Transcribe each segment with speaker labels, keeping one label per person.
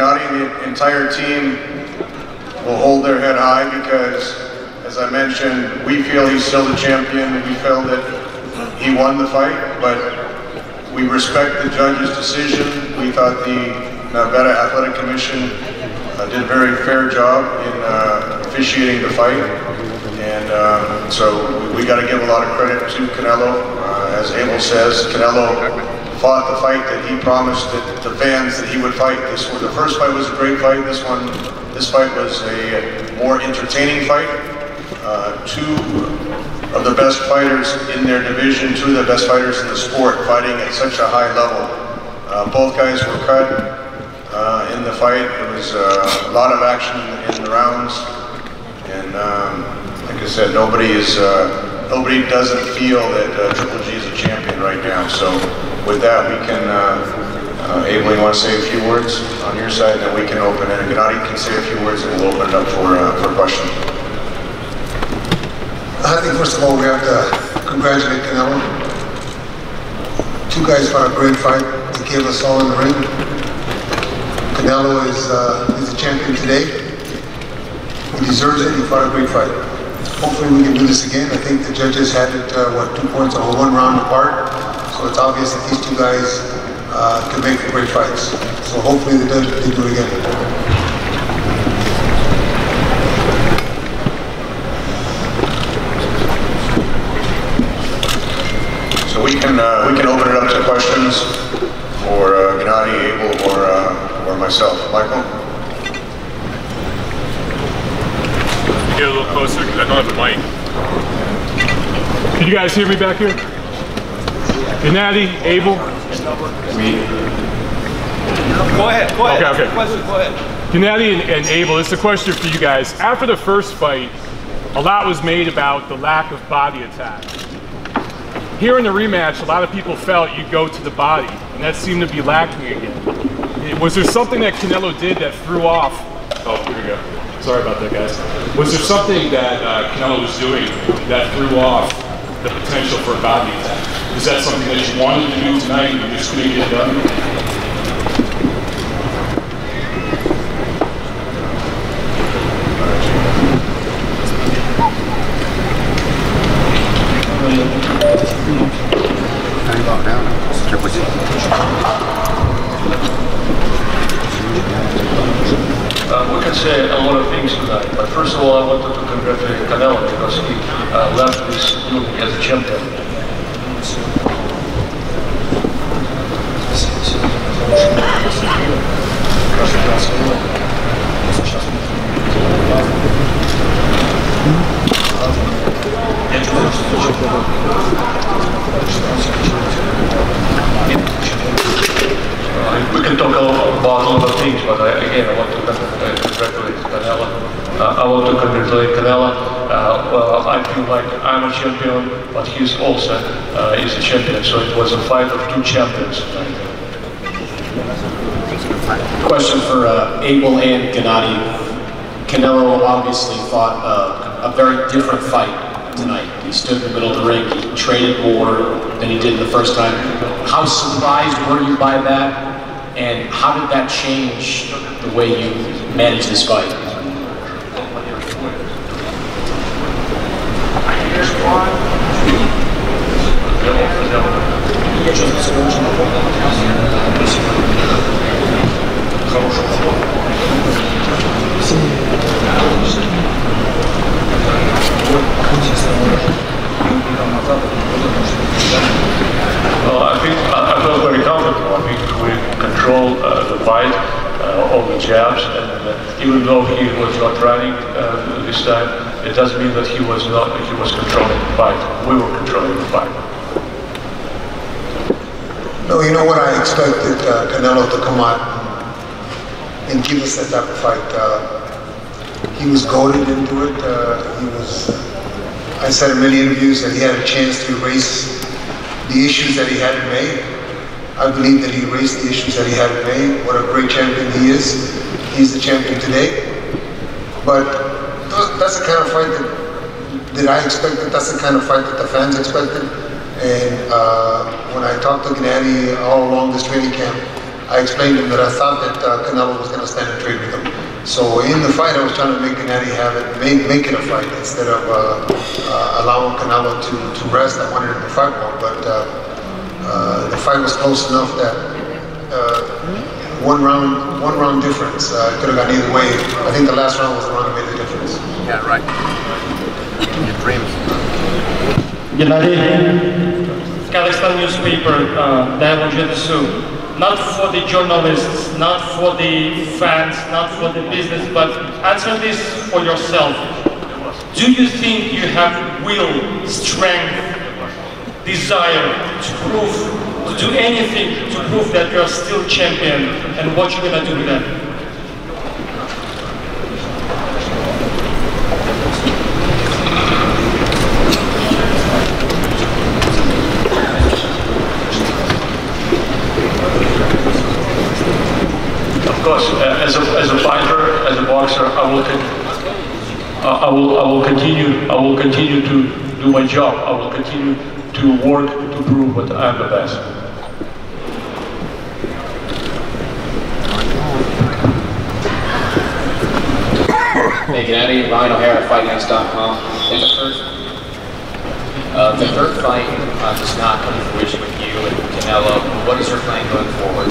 Speaker 1: Gennady and the entire team will hold their head high because, as I mentioned, we feel he's still the champion. We feel that he won the fight, but we respect the judge's decision. We thought the Nevada Athletic Commission did a very fair job in officiating the fight, and so we got to give a lot of credit to Canelo. As Abel says, Canelo fought the fight that he promised the fans that he would fight. The first fight was a great fight. This fight was a more entertaining fight. Two of the best fighters in their division, two of the best fighters in the sport, fighting at such a high level. Both guys were cut in the fight. There was a lot of action in the rounds, and like I said, nobody doesn't feel that Triple G is a champion right now. So with that, we can, Abel, you want to say a few words on your side, and then we can open it. And Gennady can say a few words, and we'll open it up for questions.
Speaker 2: I think first of all, we have to congratulate Canelo. Two guys fought a great fight. They gave us all in the ring. Canelo is a champion today. He deserves it. He fought a great fight. Hopefully we can do this again. I think the judges had it, 2 points or 1 round apart. So it's obvious that these two guys can make for great fights. So hopefully they do it again.
Speaker 1: So we can open it up to questions for Gennady, Abel, or myself. Michael?
Speaker 3: Get a little closer because I don't have a mic. Can you guys hear me back here? Gennady, Abel?
Speaker 4: Go ahead.
Speaker 3: Okay.
Speaker 4: Question, go ahead.
Speaker 3: Gennady and Abel, this is a question for you guys. After the first fight, a lot was made about the lack of body attack. Here in the rematch, a lot of people felt you'd go to the body, and that seemed to be lacking again. Was there something that Canelo did that threw off? Oh, here we go. Sorry about that, guys. Was there something that Canelo was doing that threw off the potential for a body attack? Is that something that you wanted to do tonight and you just couldn't get it done?
Speaker 5: We can say a lot of things tonight, but first of all, I wanted to congratulate Canelo because he left this building as a champion. We can talk about a lot of things, but again, I want to congratulate Canelo. I want to congratulate Canelo. Well, I feel like I'm a champion, but he's also is a champion, so it was a fight of 2 champions tonight.
Speaker 6: Question for Abel and Gennady. Canelo obviously fought a very different fight tonight. He stood in the middle of the ring, he traded more than he did the first time. How surprised were you by that? And how did that change the way you managed this fight?
Speaker 5: Well, I felt very comfortable. I think we controlled the fight, all the jabs, and even though he was not running this time, it doesn't mean that he was controlling the fight. We were controlling the fight.
Speaker 2: No, you know what, I expected Canelo to come out and give us that type of fight. He was goaded into it. I said in many interviews that he had a chance to erase the issues that he hadn't made. I believe that he erased the issues that he hadn't made. What a great champion he is. He's the champion today. But that's the kind of fight that I expected. That's the kind of fight that the fans expected. And when I talked to Gennady all along this training camp, I explained to him that I thought that Canelo was going to stand and trade with him. So in the fight, I was trying to make Gennady have it, make it a fight instead of allowing Canelo to rest. I wanted him to fight more, but the fight was close enough that one round difference. It could have gone either way. I think the last round was the round that made the difference.
Speaker 4: Yeah, right. Your dreams.
Speaker 7: Gennady, Kazakhstan newspaper, Diamond Jesu. Not for the journalists, not for the fans, not for the business, but answer this for yourself. Do you think you have will, strength, desire to do anything to prove that you are still champion, and what you're gonna do with that?
Speaker 5: Of course, as a fighter, as a boxer, I will continue to do my job. I will continue to work to prove that I am the best.
Speaker 6: Hey, Gennady, Ryan O'Hara, FightHype.com. The third fight does not come to fruition with you and Canelo. What is your plan going forward?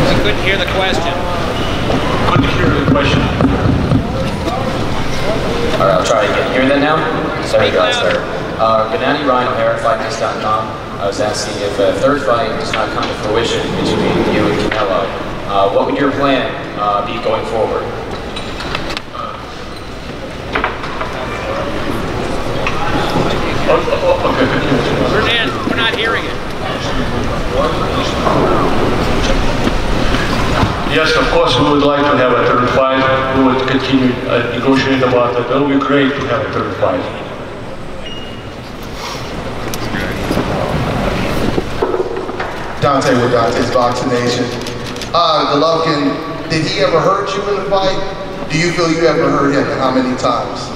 Speaker 4: I couldn't hear the question.
Speaker 5: Couldn't hear the question.
Speaker 6: All right, I'll try again. Hearing that now? Sorry, guys, sir. Gennady, Ryan O'Hara, FightHype.com. I was asking if a third fight does not come to fruition between you and Canelo, what would your plan be going forward?
Speaker 5: Okay.
Speaker 4: We're not hearing it.
Speaker 5: Yes, of course, we would like to have a third fight. We would continue negotiating about that. That would be great to have a third fight.
Speaker 8: Dante with Dante's Boxing Nation. Golovkin, did he ever hurt you in the fight? Do you feel you ever hurt him, and how many times?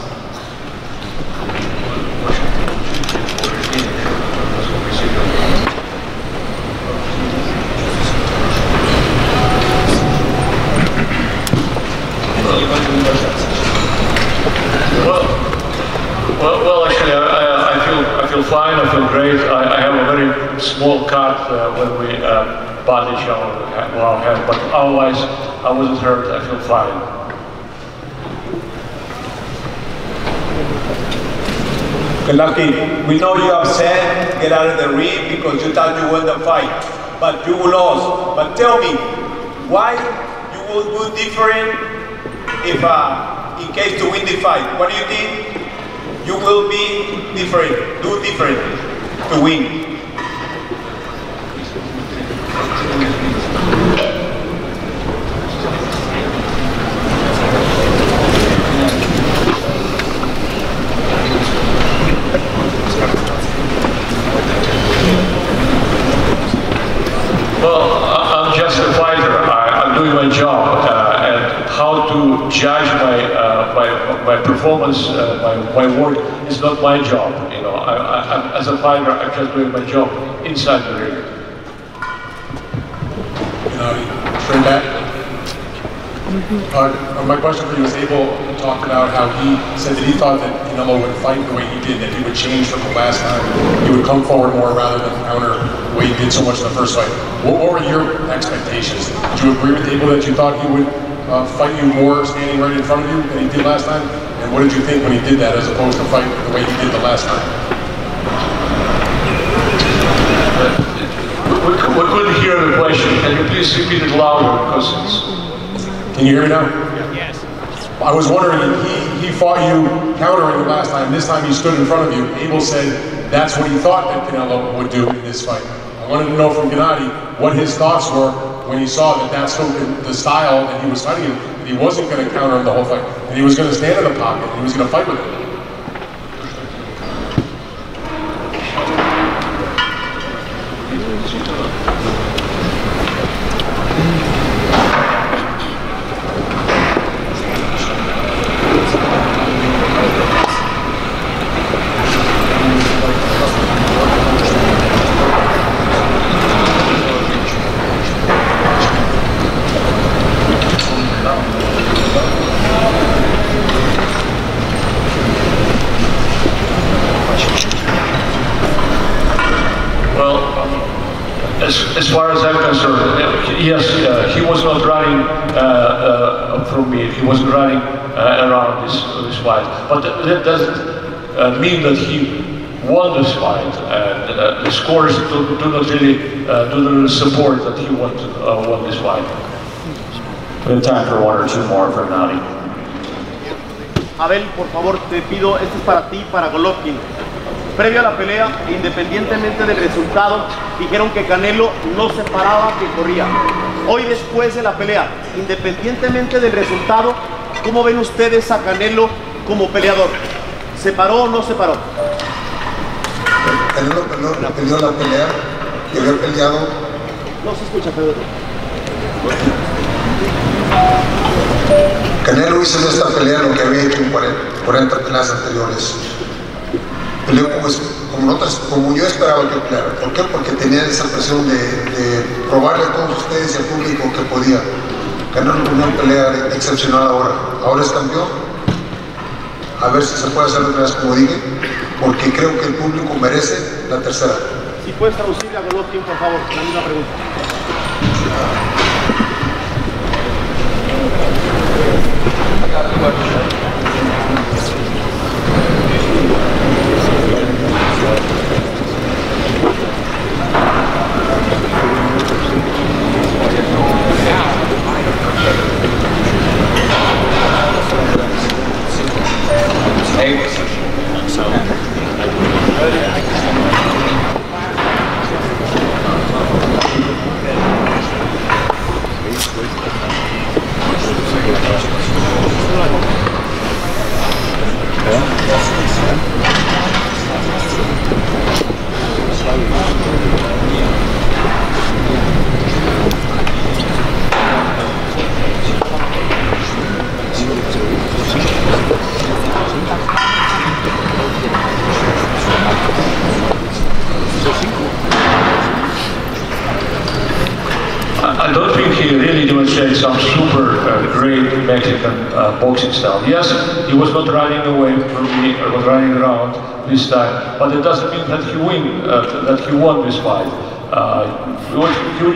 Speaker 5: Well, actually, I feel fine. I feel great. I have a very small cut when we bought each other, but otherwise, I wasn't hurt. I feel fine.
Speaker 9: Golovkin, we know you're upset, get out of the ring because you thought you won the fight, but you lost. But tell me, why you will do different if, in case to win the fight? What do you think? You will be different, do different to win.
Speaker 5: Well, I'm just a fighter. I'm doing my job, and how to judge my performance, my work is not my job. You know, as a fighter, I'm just doing my job inside the ring.
Speaker 10: Turn back. My question for you is, Abel talked about how he said that he thought that Canelo would fight the way he did, that he would change from the last time. He would come forward more rather than counter the way he did so much in the first fight. What were your expectations? Did you agree with Abel that you thought he would fight you more standing right in front of you than he did last time? And what did you think when he did that as opposed to fight the way he did the last time?
Speaker 5: We couldn't hear the question. Can you please repeat it louder? Because it's...
Speaker 10: Can you hear me now?
Speaker 4: Yes.
Speaker 10: I was wondering, he fought you countering the last time. This time he stood in front of you. Abel said that's what he thought that Canelo would do in this fight. I wanted to know from Gennady what his thoughts were when he saw that that's the style that he was fighting in, that he wasn't going to counter him the whole fight, that he was going to stand in the pocket, and he was going to fight with him.
Speaker 5: As far as I'm concerned, yes, he was not running from me. He wasn't running around this fight. But that doesn't mean that he won this fight. And the scores do not really support that he won this fight.
Speaker 11: We have time for one or two more for Gennady.
Speaker 12: Abel, por favor, te pido, este es para ti, para Golovkin. Previo a la pelea, independientemente del resultado, dijeron que Canelo no se paraba, que corría. Hoy, después de la pelea, independientemente del resultado, ¿cómo ven ustedes a Canelo como peleador? ¿Se paró o no se paró?
Speaker 2: Canelo peleó la pelea, que había peleado.
Speaker 12: No se escucha, Pedro.
Speaker 2: Canelo hizo en esta pelea lo que había hecho en 40 peleas anteriores. Peleó como yo esperaba que peleara. ¿Por qué? Porque tenía esa presión de probarle a todos ustedes y al público que podía. Canelo una pelea excepcional ahora. Ahora es campeón. A ver si se puede hacer otra vez como dije, porque creo que el público merece la tercera.
Speaker 12: Si puedes traducirle a Golovkin, por favor, la misma pregunta.
Speaker 5: I don't think he really demonstrated some super great Mexican boxing style. Yes, he was not running away from me, or was running around this time, but it doesn't mean that he won this fight. He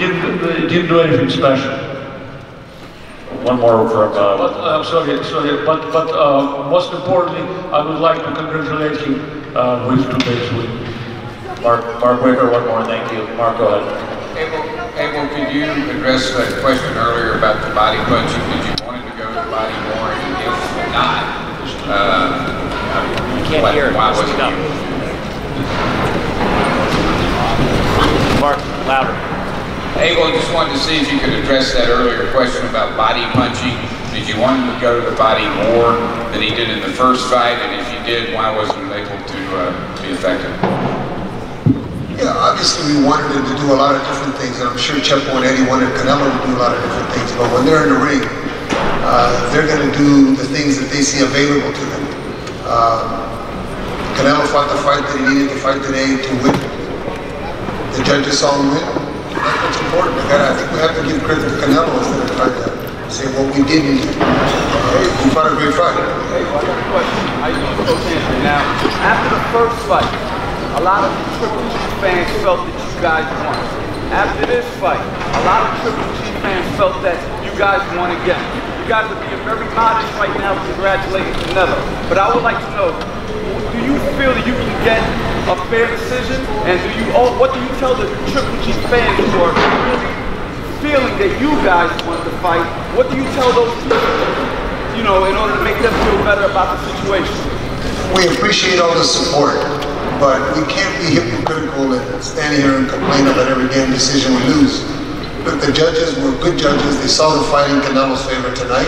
Speaker 5: didn't do anything special.
Speaker 11: One more from.
Speaker 5: Sorry. But most importantly, I would like to congratulate him with today's win.
Speaker 11: Mark Wicker, one more. Thank you. Mark, go ahead.
Speaker 13: Abel, could you address that question earlier about the body punching? Did you want him to go to the body more? And if not, why wasn't you?
Speaker 4: Mark, louder.
Speaker 13: Abel, just wanted to see if you could address that earlier question about body punching. Did you want him to go to the body more than he did in the first fight? And if you did, why wasn't he able to be effective?
Speaker 2: Yeah, obviously we wanted him to do a lot of different things, and I'm sure Chepo and Eddie wanted Canelo to do a lot of different things, but when they're in the ring, they're going to do the things that they see available to them. Canelo fought the fight that he needed to fight today to win. The judges saw him win. That's what's important. I think we have to give credit to Canelo instead of trying to say what we didn't do. He fought a great fight.
Speaker 14: Now, after the first fight, a lot of Triple G fans felt that you guys won. After this fight, a lot of Triple G fans felt that you guys won again. You guys are being very modest right now, congratulating Canelo. But I would like to know, do you feel that you can get a fair decision? And what do you tell the Triple G fans who are really feeling that you guys won the fight? What do you tell those people, in order to make them feel better about the situation?
Speaker 2: We appreciate all the support, but we can't be hypocritical and stand here and complain about every game decision we lose. Look, the judges were good judges. They saw the fight in Canelo's favor tonight.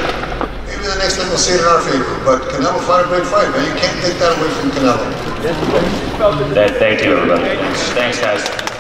Speaker 2: Maybe the next time they'll see it in our favor, but Canelo fought a great fight, man. You can't take that away from Canelo.
Speaker 11: Thank you, everybody. Thanks, guys.